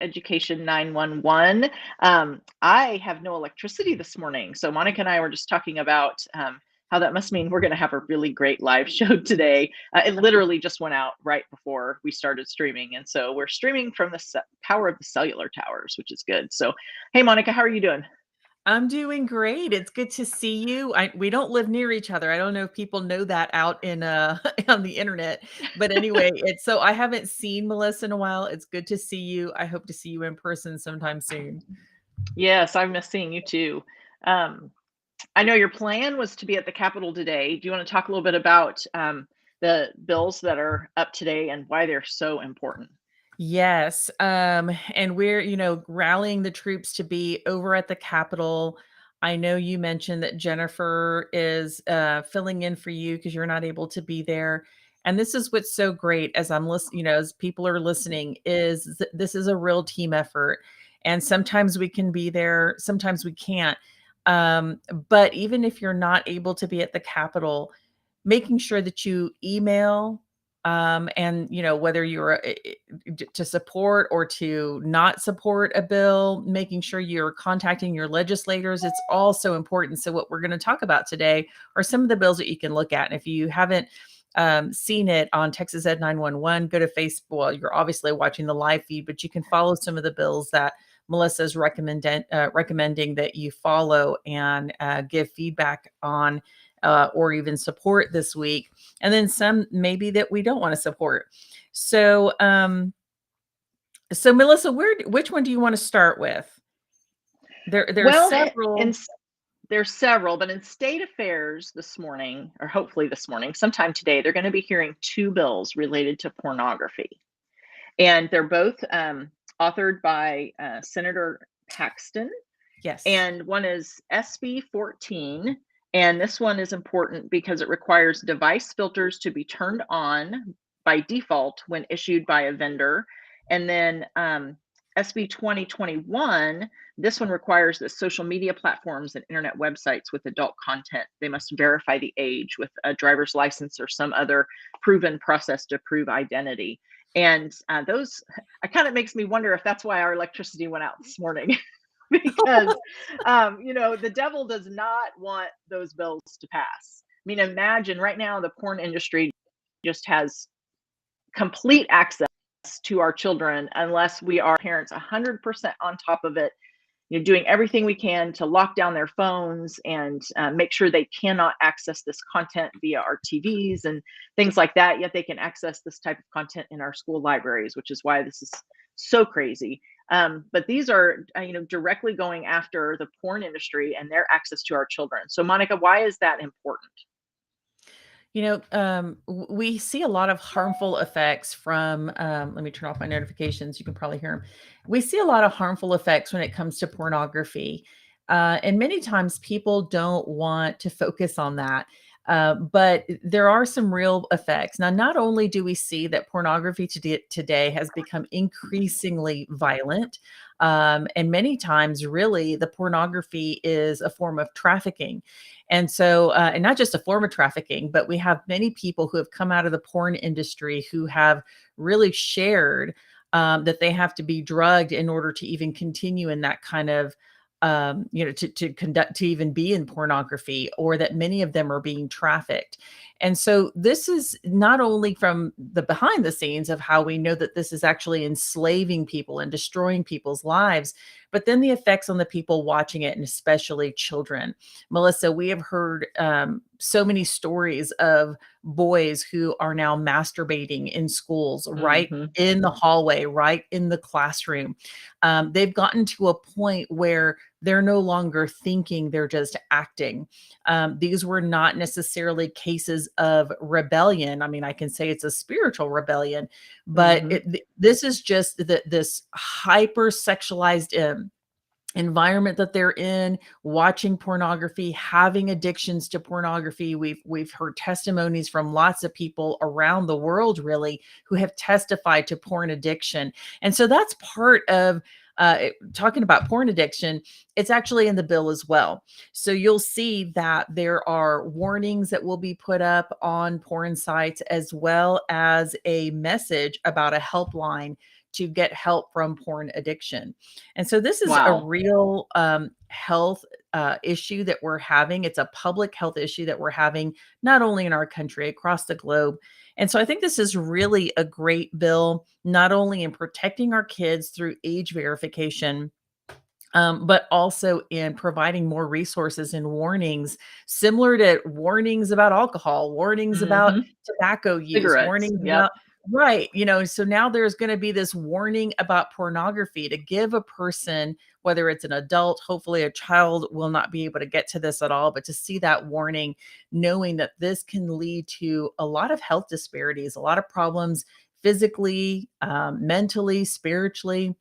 Education 911. I have no electricity this morning. So Monica and I were just talking about how that must mean we're going to have a really great live show today. It literally just went out right before we started streaming. And so we're streaming from the power of the cellular towers, which is good. So, hey, Monica, how are you doing? I'm doing great. It's good to see you. We don't live near each other. I don't know if people know that out in on the internet. But anyway, it's so I haven't seen Melissa in a while. It's good to see you. I hope to see you in person sometime soon. Yes, I've missed seeing you too. Um, I know your plan was to be at the Capitol today. Do you want to talk a little bit about the bills that are up today and why they're so important? Yes. And we're, rallying the troops to be over at the Capitol. I know you mentioned that Jennifer is filling in for you because you're not able to be there. And this is what's so great as I'm listening, as people are listening, is this is a real team effort. And sometimes we can be there, sometimes we can't. But even if you're not able to be at the Capitol, making sure that you email and whether you're to support or to not support a bill, making sure you're contacting your legislators, it's all so important. So what we're going to talk about today are some of the bills that you can look at. And if you haven't seen it on Texas Ed 911, go to Facebook. Well, you're obviously watching the live feed, but you can follow some of the bills that Melissa is recommending that you follow and give feedback on or even support this week, and then some maybe that we don't want to support. So, so Melissa, which one do you want to start with? There's Well, several. in, there's several, but in state affairs this morning, or hopefully this morning, sometime today, they're going to be hearing two bills related to pornography. And they're both authored by Senator Paxton. Yes. And one is SB 14. And this one is important because it requires device filters to be turned on by default when issued by a vendor. And then SB 2021, this one requires that social media platforms and internet websites with adult content, they must verify the age with a driver's license or some other proven process to prove identity. And those, it kind of makes me wonder if that's why our electricity went out this morning. Because the devil does not want those bills to pass. I mean, imagine right now the porn industry just has complete access to our children unless we are parents 100% on top of it, doing everything we can to lock down their phones and make sure they cannot access this content via our TVs and things like that. Yet they can access this type of content in our school libraries, which is why this is so crazy. But these are, directly going after the porn industry and their access to our children. So, Monica, why is that important? We see a lot of harmful effects from, let me turn off my notifications. You can probably hear them. We see a lot of harmful effects when it comes to pornography. And many times people don't want to focus on that. But there are some real effects. Now, not only do we see that pornography today has become increasingly violent, and many times, really, the pornography is a form of trafficking. And so, and not just a form of trafficking, but we have many people who have come out of the porn industry who have really shared that they have to be drugged in order to even continue in that kind of to conduct, to even be in pornography, or that many of them are being trafficked. And so this is not only from the behind the scenes of how we know that this is actually enslaving people and destroying people's lives, but then the effects on the people watching it, and especially children. Melissa, we have heard so many stories of boys who are now masturbating in schools, right Mm-hmm. in the hallway, right in the classroom. They've gotten to a point where they're no longer thinking, they're just acting. These were not necessarily cases of rebellion. I mean, I can say it's a spiritual rebellion, but Mm-hmm. this is just this hyper sexualized environment that they're in, watching pornography, having addictions to pornography. We've heard testimonies from lots of people around the world, really, who have testified to porn addiction. And so that's part of talking about porn addiction. It's actually in the bill as well. So you'll see that there are warnings that will be put up on porn sites, as well as a message about a helpline to get help from porn addiction. And so this is a Wow. real health issue that we're having. It's a public health issue that we're having, not only in our country, across the globe. And so I think this is really a great bill, not only in protecting our kids through age verification, but also in providing more resources and warnings, similar to warnings about alcohol, warnings about Hmm. tobacco use, Cigarettes. warnings Yep. about, right. So now there's going to be this warning about pornography to give a person, whether it's an adult, hopefully a child will not be able to get to this at all, but to see that warning, knowing that this can lead to a lot of health disparities, a lot of problems physically, mentally, spiritually.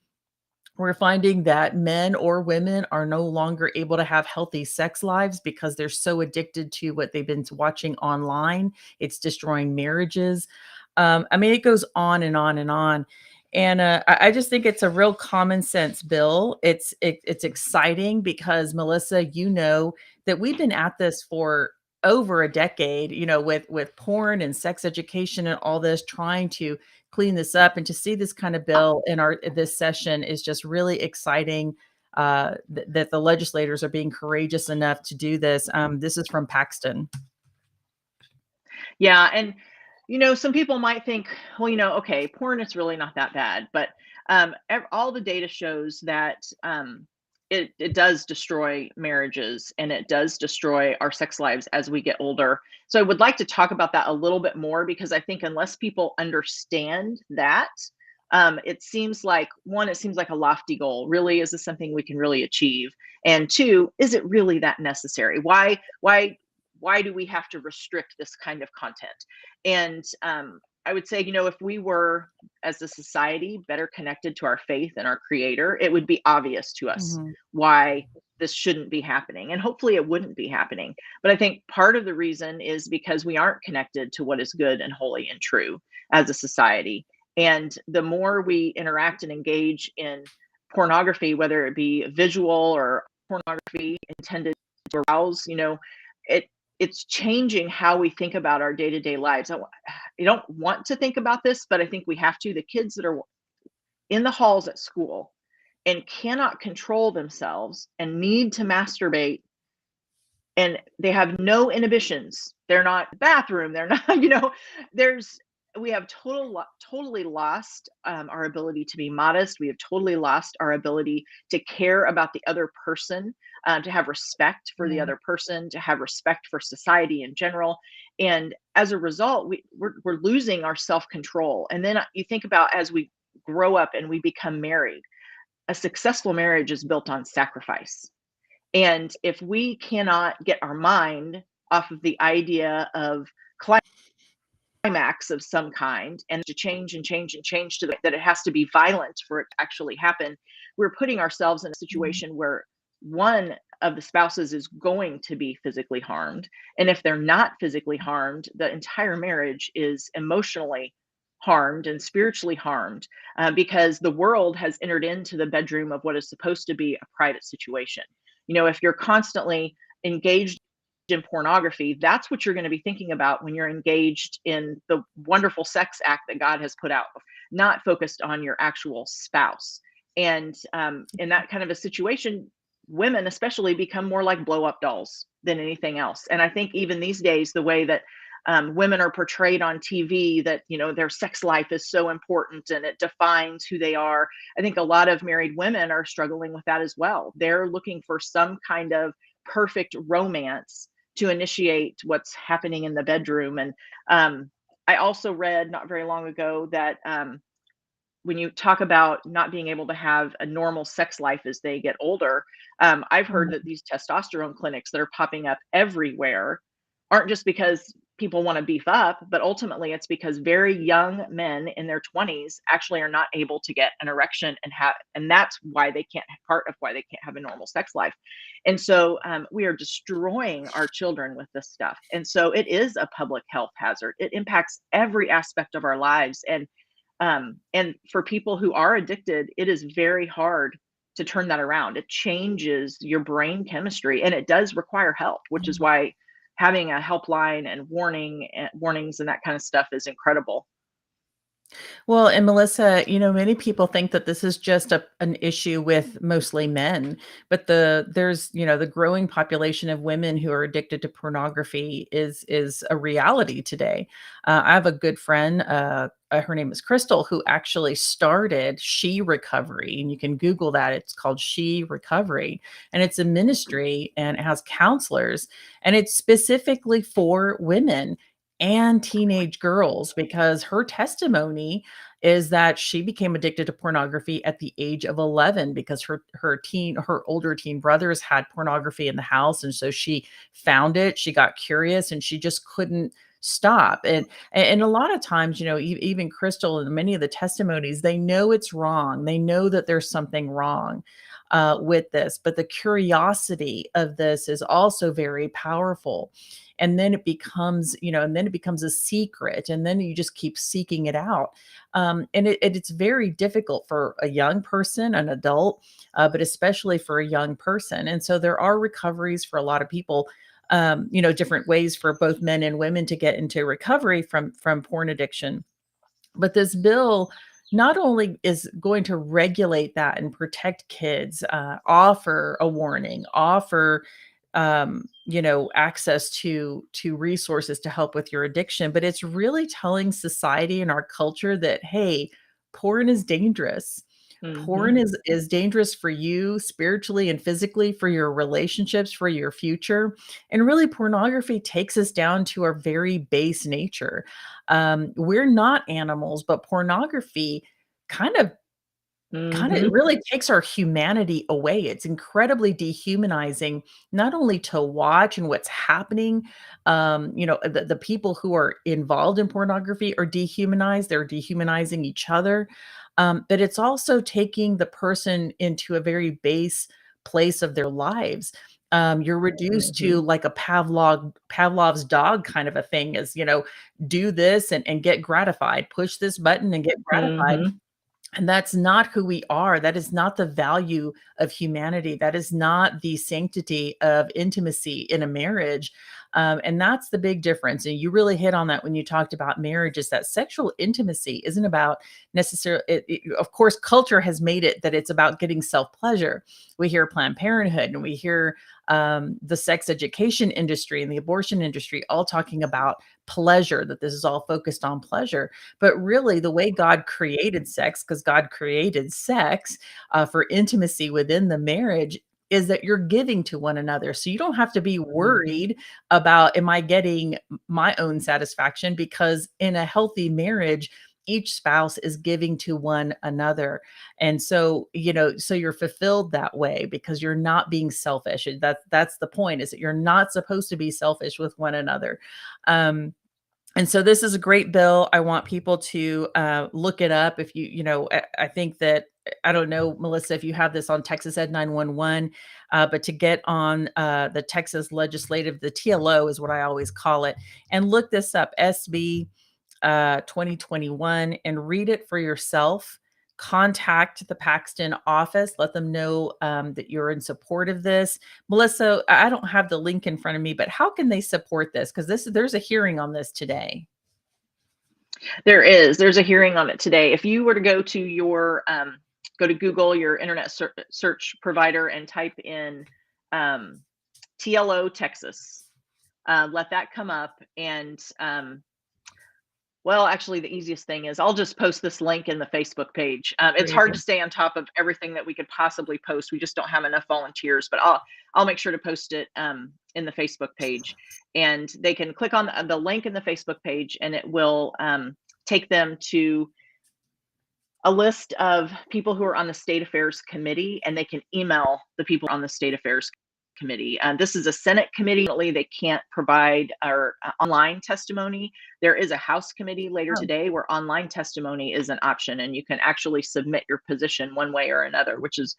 We're finding that men or women are no longer able to have healthy sex lives because they're so addicted to what they've been watching online. It's destroying marriages. I mean, it goes on and on and on. And I just think it's a real common sense bill. It's exciting because, Melissa, that we've been at this for over a decade. With porn and sex education and all this, trying to clean this up, and to see this kind of bill in our this session is just really exciting. That the legislators are being courageous enough to do this. This is from Paxton. Yeah. And, some people might think, well, okay, porn is really not that bad. But all the data shows that it does destroy marriages and it does destroy our sex lives as we get older. So I would like to talk about that a little bit more because I think unless people understand that, it seems like, one, it seems like a lofty goal. Really, is this something we can really achieve? And two, is it really that necessary? Why do we have to restrict this kind of content? And I would say, if we were as a society better connected to our faith and our creator, it would be obvious to us Mhm. why this shouldn't be happening. And hopefully it wouldn't be happening. But I think part of the reason is because we aren't connected to what is good and holy and true as a society. And the more we interact and engage in pornography, whether it be visual or pornography intended to arouse, it it's changing how we think about our day-to-day lives. I don't want to think about this, but I think we have to. The kids that are in the halls at school and cannot control themselves and need to masturbate, and they have no inhibitions. They're not bathroom. They're not, there's, we have totally lost our ability to be modest. We have totally lost our ability to care about the other person, to have respect for the Yeah. other person, to have respect for society in general. And as a result, we're losing our self-control. And then you think about, as we grow up and we become married, a successful marriage is built on sacrifice. And if we cannot get our mind off of the idea of climax of some kind, and to change and change and change to that it has to be violent for it to actually happen, we're putting ourselves in a Mhm. situation where one of the spouses is going to be physically harmed. And if they're not physically harmed, the entire marriage is emotionally harmed and spiritually harmed, because the world has entered into the bedroom of what is supposed to be a private situation. If you're constantly engaged in pornography, that's what you're going to be thinking about when you're engaged in the wonderful sex act that God has put out, not focused on your actual spouse. And in that kind of a situation, women especially become more like blow up dolls than anything else. And I think even these days, the way that women are portrayed on TV, that their sex life is so important and it defines who they are. I think a lot of married women are struggling with that as well. They're looking for some kind of perfect romance to initiate what's happening in the bedroom. And I also read not very long ago that when you talk about not being able to have a normal sex life as they get older, I've heard that Mhm. these testosterone clinics that are popping up everywhere aren't just because people want to beef up, but ultimately it's because very young men in their 20s actually are not able to get an erection and that's why they can't, part of why they can't have a normal sex life. And so we are destroying our children with this stuff. And so it is a public health hazard. It impacts every aspect of our lives. And for people who are addicted, it is very hard to turn that around. It changes your brain chemistry and it does require help, which is why having a helpline and warnings and that kind of stuff is incredible. Well, and Melissa, many people think that this is just an issue with mostly men, but there's, the growing population of women who are addicted to pornography is a reality today. I have a good friend, her name is Crystal, who actually started She Recovery, and you can Google that. It's called She Recovery, and it's a ministry and it has counselors, and it's specifically for women and teenage girls because her testimony is that she became addicted to pornography at the age of 11 because her older teen brothers had pornography in the house, and so she found it, she got curious, and she just couldn't stop. And a lot of times, even Crystal and many of the testimonies, they know it's wrong, they know that there's something wrong with this, but the curiosity of this is also very powerful. And then it becomes, a secret, and then you just keep seeking it out. And it's very difficult for a young person, an adult, but especially for a young person. And so there are recoveries for a lot of people, different ways for both men and women to get into recovery from porn addiction. But this bill not only is going to regulate that and protect kids, offer a warning, offer access to resources to help with your addiction, but it's really telling society and our culture that, hey, porn is dangerous. Porn Mhm. is dangerous for you spiritually and physically, for your relationships, for your future. And really, pornography takes us down to our very base nature. We're not animals, but pornography kind of it Mhm. really takes our humanity away. It's incredibly dehumanizing, not only to watch and what's happening. The people who are involved in pornography are dehumanized, they're dehumanizing each other. But it's also taking the person into a very base place of their lives. You're reduced to Mhm. like a Pavlov's dog kind of a thing, is, do this and get gratified, push this button and get gratified. Mhm. And that's not who we are. That is not the value of humanity. That is not the sanctity of intimacy in a marriage. And that's the big difference. And you really hit on that when you talked about marriage, is that sexual intimacy isn't about necessarily, of course, culture has made it that it's about getting self pleasure. We hear Planned Parenthood, and we hear the sex education industry and the abortion industry all talking about pleasure, that this is all focused on pleasure. But really, the way God created sex, because God created sex for intimacy within the marriage, is that you're giving to one another. So you don't have to be Mhm. worried about, am I getting my own satisfaction? Because in a healthy marriage, each spouse is giving to one another. And so, so you're fulfilled that way because you're not being selfish. That's the point, is that you're not supposed to be selfish with one another. And so this is a great bill. I want people to look it up. If I think that, I don't know, Melissa, if you have this on Texas Ed 911, but to get on the Texas Legislative, the TLO is what I always call it, and look this up, SB 2021, and read it for yourself. Contact the Paxton office. Let them know that you're in support of this. Melissa, I don't have the link in front of me, but how can they support this? Because there's a hearing on this today. There's a hearing on it today. If you were to go to Google, your internet search provider, and type in um, TLO Texas, let that come up. And well, actually, the easiest thing is I'll just post this link in the Facebook page. It's hard to Amazing. stay on top of everything that we could possibly post. We just don't have enough volunteers, but I'll make sure to post it in the Facebook page, and they can click on the link in the Facebook page, and it will take them to a list of people who are on the State Affairs Committee, and they can email the people on the State Affairs Committee. This is a Senate committee. They can't provide our online testimony. There is a House committee later Oh, today where online testimony is an option, and you can actually submit your position one way or another, which is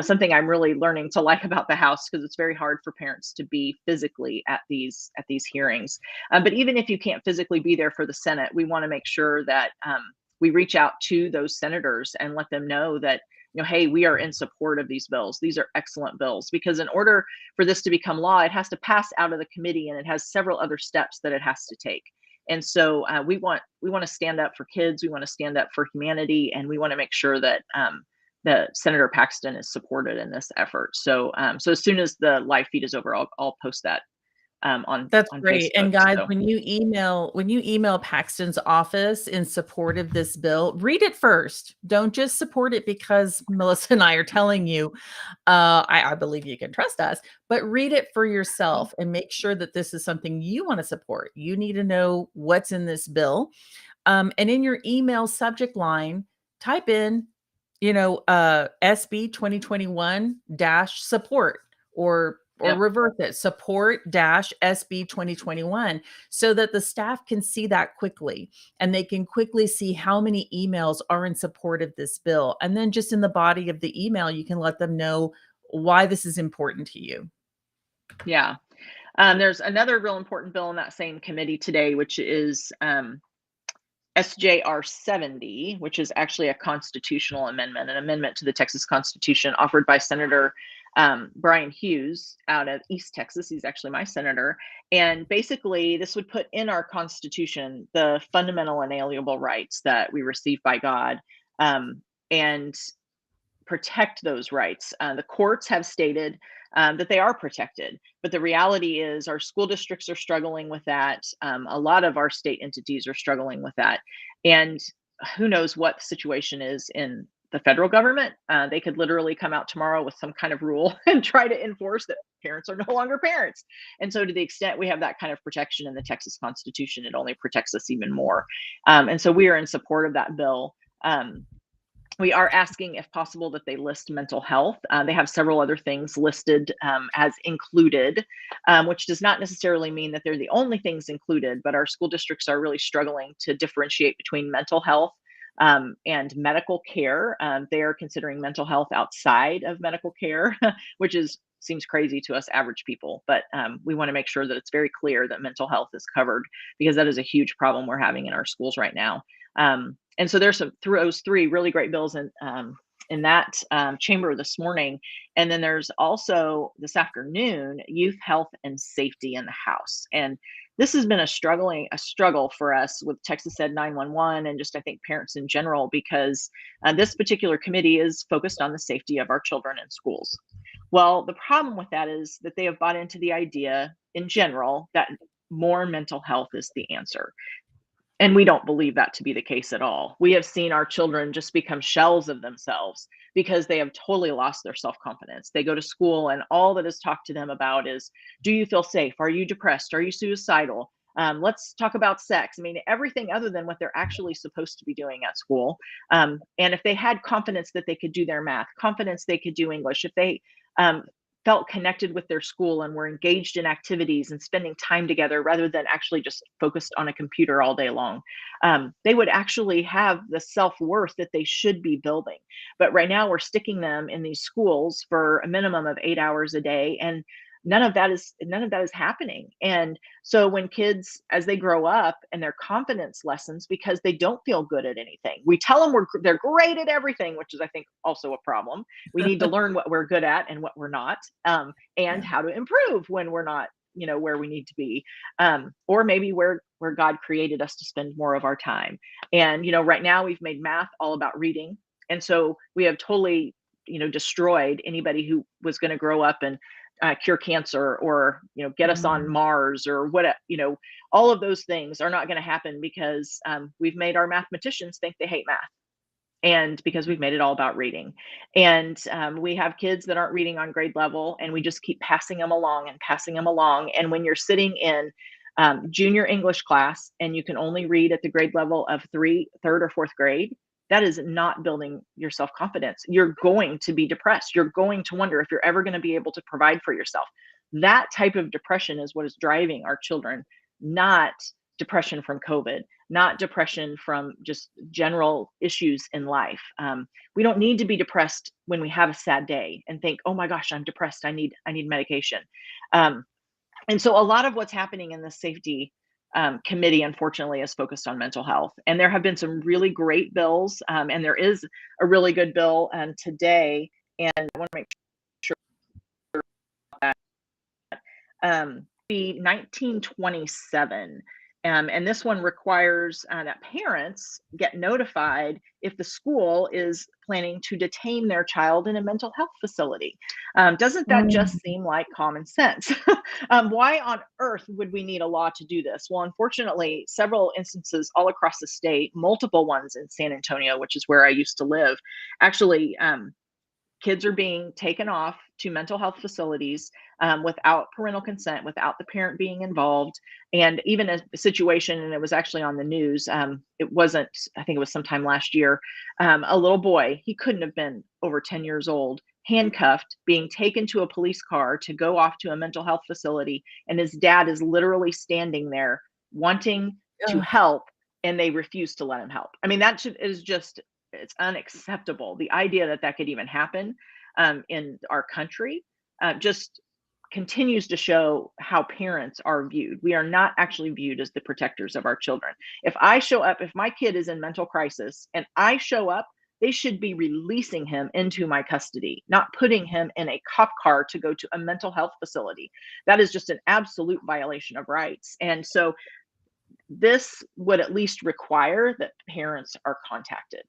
something I'm really learning to like about the House, because it's very hard for parents to be physically at these hearings. But even if you can't physically be there for the Senate, we want to make sure that we reach out to those senators and let them know that, hey, we are in support of these bills. These are excellent bills, because in order for this to become law, it has to pass out of the committee, and it has several other steps that it has to take. And so we want to stand up for kids. We want to stand up for humanity, and we want to make sure that that Senator Paxton is supported in this effort. So so as soon as the live feed is over, I'll post that on That's great. Facebook. And guys, So when you email Paxton's office in support of this bill, read it first. Don't just support it because Melissa and I are telling you. I believe you can trust us, but read it for yourself and make sure that this is something you want to support. You need to know what's in this bill. And in your email subject line, type in, SB 2021 dash support, or yep. reverse it, support dash SB 2021, so that the staff can see that quickly and they can quickly see how many emails are in support of this bill. And then just in the body of the email, you can let them know why this is important to you. Yeah. There's another real important bill in that same committee today, which is SJR 70, which is actually a constitutional amendment, an amendment to the Texas Constitution offered by Senator Brian Hughes out of East Texas. He's actually my senator. And basically, this would put in our Constitution the fundamental inalienable rights that we receive by God, and protect those rights. The courts have stated that they are protected, but the reality is our school districts are struggling with that. A lot of our state entities are struggling with that. And who knows what the situation is in the federal government. They could literally come out tomorrow with some kind of rule and try to enforce that parents are no longer parents. And so to the extent we have that kind of protection in the Texas Constitution, it only protects us even more. And so we are in support of that bill. We are asking, if possible, that they list mental health. They have several other things listed as included, which does not necessarily mean that they're the only things included, but our school districts are really struggling to differentiate between mental health and medical care. They are considering mental health outside of medical care, which seems crazy to us average people, but we want to make sure that it's very clear that mental health is covered, because that is a huge problem we're having in our schools right now. And so there's those three really great bills in that chamber this morning. And then there's also this afternoon, youth health and safety in the House. And this has been a struggle for us with Texas Ed 911 and just, I think, parents in general, because this particular committee is focused on the safety of our children in schools. Well, the problem with that is that they have bought into the idea in general that more mental health is the answer. And we don't believe that to be the case at all. We have seen our children just become shells of themselves because they have totally lost their self-confidence. They go to school and all that is talked to them about is, do you feel safe? Are you depressed? Are you suicidal? Let's talk about sex. I mean, everything other than what they're actually supposed to be doing at school. And if they had confidence that they could do their math, confidence they could do English, if they felt connected with their school and were engaged in activities and spending time together rather than actually just focused on a computer all day long, they would actually have the self-worth that they should be building. But right now we're sticking them in these schools for a minimum of 8 hours a day, and none of that is happening. And so when kids, as they grow up and their confidence lessens because they don't feel good at anything, we tell them they're great at everything, which is, I think, also a problem. We need to learn what we're good at and what we're not, and how to improve when we're not, where we need to be, or maybe where God created us to spend more of our time. And right now we've made math all about reading, and so we have totally destroyed anybody who was going to grow up and cure cancer, or get us on Mars, or what, all of those things are not going to happen because we've made our mathematicians think they hate math, and because we've made it all about reading. And we have kids that aren't reading on grade level, and we just keep passing them along and passing them along. And when you're sitting in junior English class and you can only read at the grade level of third or fourth grade, that is not building your self-confidence. You're going to be depressed. You're going to wonder if you're ever going to be able to provide for yourself. That type of depression is what is driving our children, not depression from COVID, not depression from just general issues in life. We don't need to be depressed when we have a sad day and think, oh my gosh, I'm depressed. I need medication. And so a lot of what's happening in the safety committee, unfortunately, is focused on mental health. And there have been some really great bills, and there is a really good bill today. And I want to make sure that the 1927, And this one requires that parents get notified if the school is planning to detain their child in a mental health facility. Doesn't that just Mm. seem like common sense? Why on earth would we need a law to do this? Well, unfortunately, several instances all across the state, multiple ones in San Antonio, which is where I used to live, actually, kids are being taken off to mental health facilities without parental consent, without the parent being involved. And even a situation, and it was actually on the news, it wasn't, I think it was sometime last year, a little boy, he couldn't have been over 10 years old, handcuffed, being taken to a police car to go off to a mental health facility. And his dad is literally standing there wanting to Ugh. help, and they refuse to let him help. I mean, is just, it's unacceptable. The idea that that could even happen in our country just continues to show how parents are viewed. We are not actually viewed as the protectors of our children. If I show up, if my kid is in mental crisis and I show up, they should be releasing him into my custody, not putting him in a cop car to go to a mental health facility. That is just an absolute violation of rights. And so this would at least require that parents are contacted.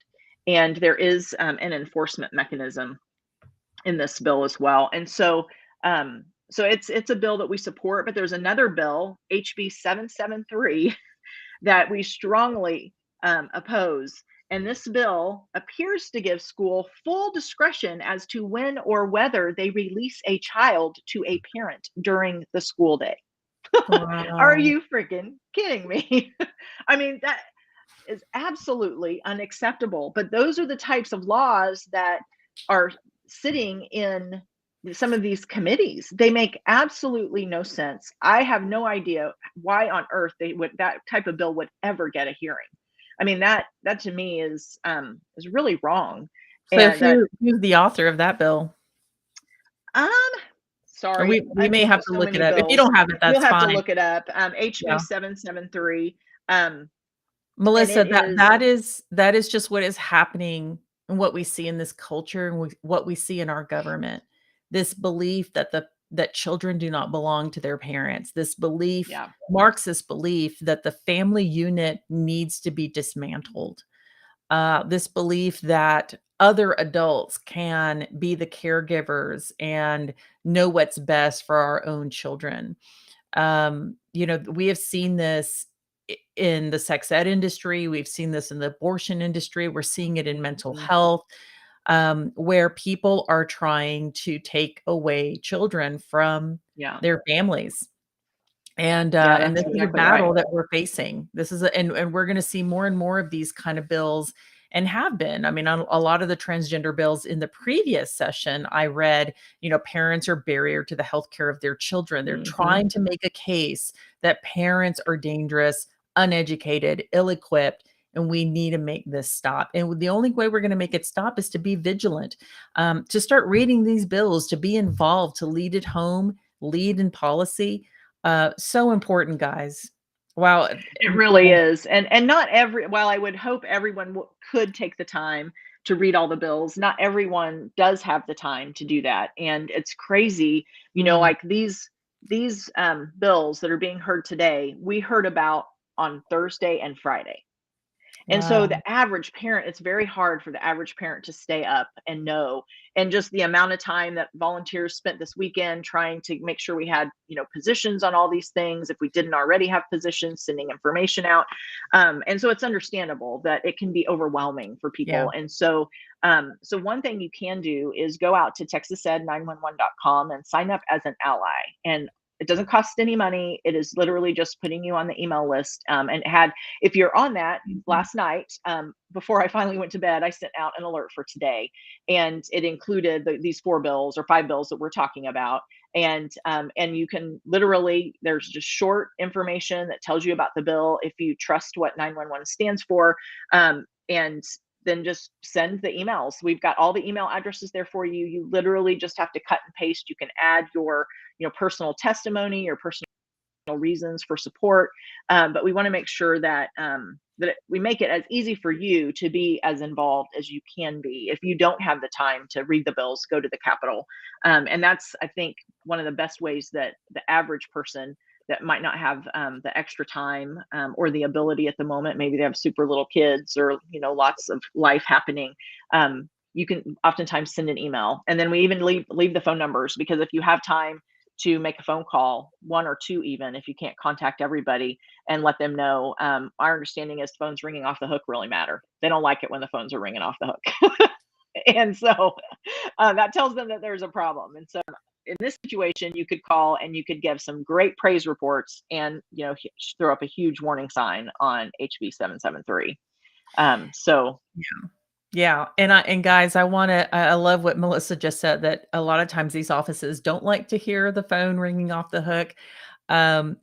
And there is an enforcement mechanism in this bill as well. And so, it's a bill that we support. But there's another bill, HB 773, that we strongly oppose. And this bill appears to give school full discretion as to when or whether they release a child to a parent during the school day. Are Wow. you freaking kidding me? I mean, that is absolutely unacceptable. But those are the types of laws that are sitting in some of these committees. They make absolutely no sense. I have no idea why on earth that type of bill would ever get a hearing. I mean, that to me is really wrong. So And that who's the author of that bill? um Or sorry, we I've may have to so look it many up. If you bills. don't have it, You'll that's have to fine. look it up. HB Yeah. 773. Um and Melissa, it is that is just what is happening and what we see in this culture and what we see in our government. This belief that that children do not belong to their parents. This belief, yeah, Marxist belief that the family unit needs to be dismantled. This belief that other adults can be the caregivers and know what's best for our own children. We have seen this in the sex ed industry. We've seen this in the abortion industry. We're seeing it in mental mhm, health, where people are trying to take away children from yeah, their families. yeah, And that's this is a exactly right. battle that we're facing. This is and we're going to see more and more of these kind of bills, and have been. I mean, on a lot of the transgender bills in the previous session, I read, parents are barrier to the healthcare of their children. They're Mhm. trying to make a case that parents are dangerous, uneducated, ill-equipped, and we need to make this stop. And the only way we're going to make it stop is to be vigilant, to start reading these bills, to be involved, to lead at home, lead in policy. So important, guys. Wow. It really is. And not every while I would hope everyone could take the time to read all the bills, not everyone does have the time to do that. And it's crazy, Mm, like these bills that are being heard today, we heard about on Thursday and Friday. And so wow. the average parent, it's very hard for the average parent to stay up and know. And just the amount of time that volunteers spent this weekend trying to make sure we had, positions on all these things. If we didn't already have positions, sending information out. And so it's understandable that it can be overwhelming for Yeah. people. And so one thing you can do is go out to texased911.com and sign up as an ally. And it doesn't cost any money. It is literally just putting you on the email list. And if you're on that, Mhm. last night, before I finally went to bed, I sent out an alert for today, and it included these 4 bills or 5 bills that we're talking about. And you can literally, there's just short information that tells you about the bill if you trust what 911 stands for, and then just send the emails. We've got all the email addresses there for you. You literally just have to cut and paste. You can add your personal testimony, your personal reasons for support. But we want to make sure that we make it as easy for you to be as involved as you can be. If you don't have the time to read the bills, go to the Capitol, and that's, I think, one of the best ways that the average person that might not have the extra time or the ability at the moment. Maybe they have super little kids or, lots of life happening. You can oftentimes send an email, and then we even leave the phone numbers, because if you have time to make a phone call, one or two, even if you can't contact everybody, and let them know. Our understanding is phones ringing off the hook really matter. They don't like it when the phones are ringing off the hook. And so that tells them that there's a problem. And so in this situation, you could call and you could give some great praise reports and, throw up a huge warning sign on HB 773. So Yeah. And guys, I love what Melissa just said, that a lot of times these offices don't like to hear the phone ringing off the hook. Um,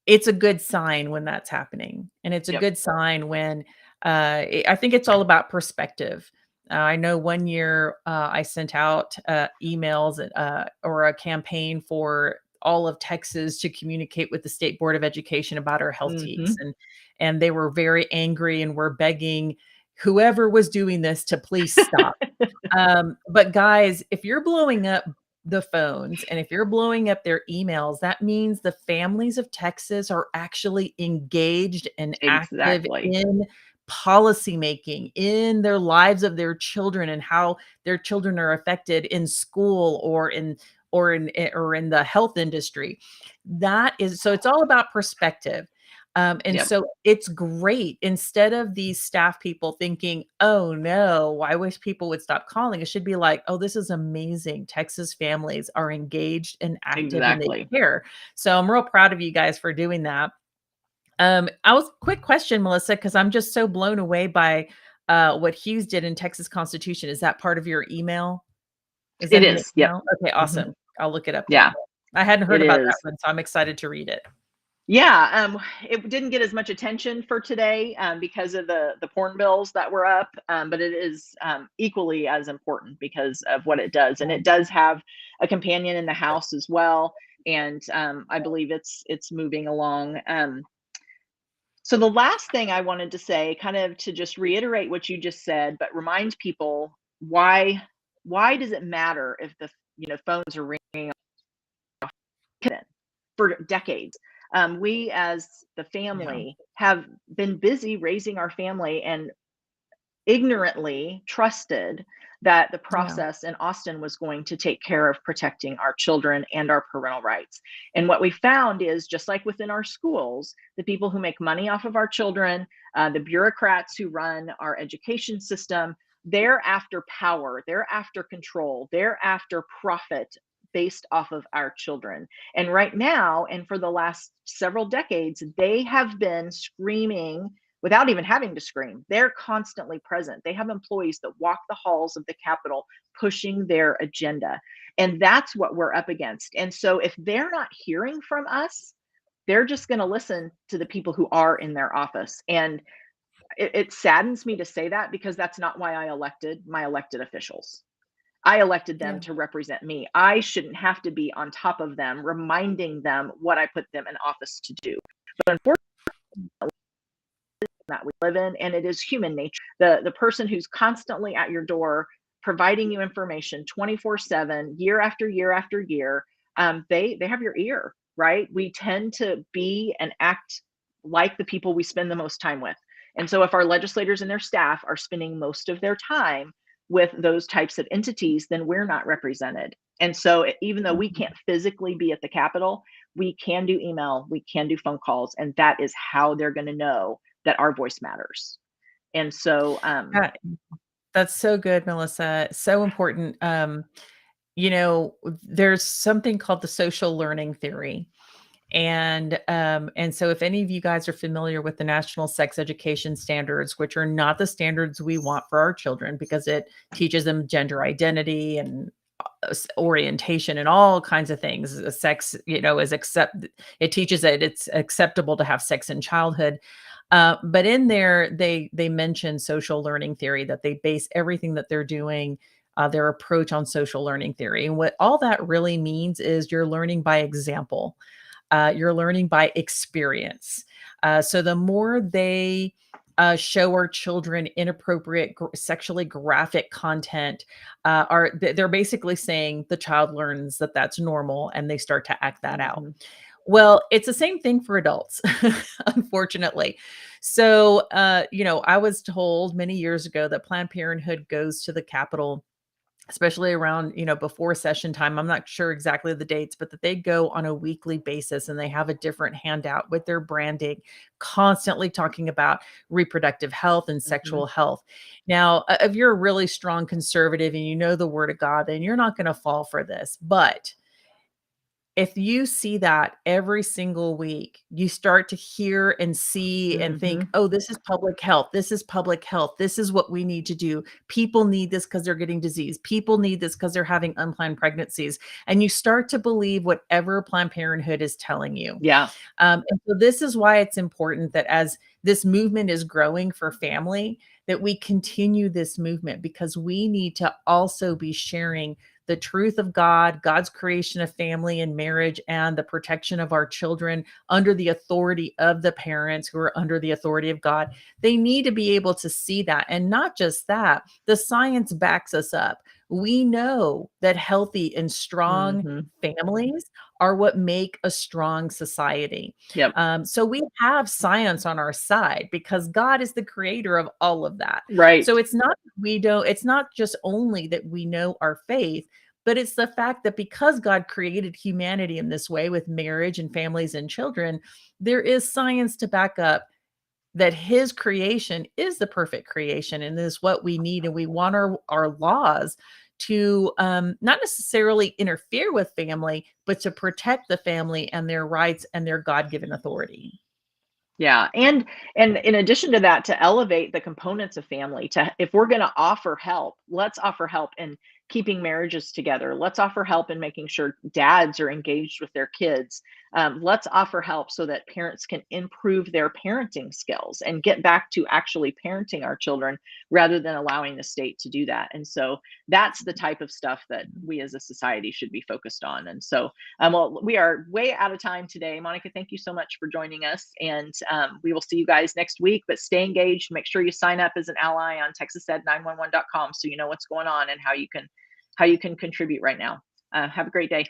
it's a good sign when that's happening. And it's a yep. good sign when I think it's all about perspective. I know one year I sent out emails or a campaign for all of Texas to communicate with the State Board of Education about our health Mm-hmm. teams. And they were very angry and were begging whoever was doing this to please stop. But guys, if you're blowing up the phones and if you're blowing up their emails, that means the families of Texas are actually engaged and active Exactly. in policy making, in their lives of their children and how their children are affected in school or in the health industry. That is, so it's all about perspective. And Yep. so it's great, instead of these staff people thinking, oh no, I wish people would stop calling. It should be like, oh, this is amazing. Texas families are engaged and active and they Exactly. care. So I'm real proud of you guys for doing that. Quick question, Melissa, because I'm just so blown away by what Hughes did in Texas Constitution. Is that part of your email? Is It that in the is. Yep. email? Okay, Hmm. awesome. I'll look it up then. Yeah, I hadn't it heard about that is. one, so I'm excited to read it. Yeah, it didn't get as much attention for today because of the porn bills that were up, but it is equally as important because of what it does, and it does have a companion in the House as well, and I believe it's moving along. So the last thing I wanted to say, kind of to just reiterate what you just said, but remind people why does it matter if the phones are ringing for decades. We, as the Yeah, family, have been busy raising our family and ignorantly trusted that the yeah, process in Austin was going to take care of protecting our children and our parental rights. And what we found is, just like within our schools, the people who make money off of our children, the bureaucrats who run our education system, they're after power, they're after control, they're after profit based off of our children. And right now, and for the last several decades, they have been screaming without even having to scream. They're constantly present. They have employees that walk the halls of the Capitol pushing their agenda. And that's what we're up against. And so if they're not hearing from us, they're just going to listen to the people who are in their office. And it saddens me to say that, because that's not why I elected my elected officials. I elected them yeah, to represent me. I shouldn't have to be on top of them, reminding them what I put them in office to do. But unfortunately, that we live in, and it is human nature. The person who's constantly at your door providing you information 24/7, year after year after year, they have your ear, right? We tend to be and act like the people we spend the most time with. And so if our legislators and their staff are spending most of their time with those types of entities, then we're not represented. And so even though we mhm. can't physically be at the Capitol, we can do email, we can do phone calls, and that is how they're going to know that our voice matters. And so, Yeah, that's so good, Melissa. So important. There's something called the social learning theory. And so if any of you guys are familiar with the National Sex Education Standards, which are not the standards we want for our children, because it teaches them gender identity and orientation and all kinds of things. Sex, is it teaches that it's acceptable to have sex in childhood. But in there, they mention social learning theory, that they base everything that they're doing, their approach, on social learning theory. And what all that really means is you're learning by example. You're learning by experience. So the more they show our children inappropriate, sexually graphic content, they're basically saying the child learns that that's normal and they start to act that out. mhm, Well, it's the same thing for adults, unfortunately. So, I was told many years ago that Planned Parenthood goes to the Capitol, especially around, before session time. I'm not sure exactly the dates, but that they go on a weekly basis and they have a different handout with their branding, constantly talking about reproductive health and Mhm. sexual health. Now, if you're a really strong conservative and you know the word of God, then you're not going to fall for this. But if you see that every single week, you start to hear and see and think, Mhm. "Oh, this is public health. This is public health. This is what we need to do. People need this because 'cause they're getting disease. People need this because 'cause they're having unplanned pregnancies." And you start to believe whatever Planned Parenthood is telling you. Yeah. And so this is why it's important that as this movement is growing for family, that we continue this movement because we need to also be sharing the truth of God, God's creation of family and marriage, and the protection of our children under the authority of the parents who are under the authority of God. They need to be able to see that. And not just that, the science backs us up. We know that healthy and strong Mhm. families are what make a strong society. Yep. So we have science on our side because God is the creator of all of that. Right. So it's not just only that we know our faith, but it's the fact that because God created humanity in this way with marriage and families and children, there is science to back up that his creation is the perfect creation and is what we need. And we want our laws to not necessarily interfere with family, but to protect the family and their rights and their God-given authority. Yeah, and in addition to that, to elevate the components of family, to if we're going to offer help, let's offer help in keeping marriages together. Let's offer help in making sure dads are engaged with their kids. Let's offer help so that parents can improve their parenting skills and get back to actually parenting our children rather than allowing the state to do that. And so that's the type of stuff that we as a society should be focused on. And so well, we are way out of time today. Monica, thank you so much for joining us. And we will see you guys next week. But stay engaged. Make sure you sign up as an ally on texased911.com so you know what's going on and how you can contribute right now. Have a great day.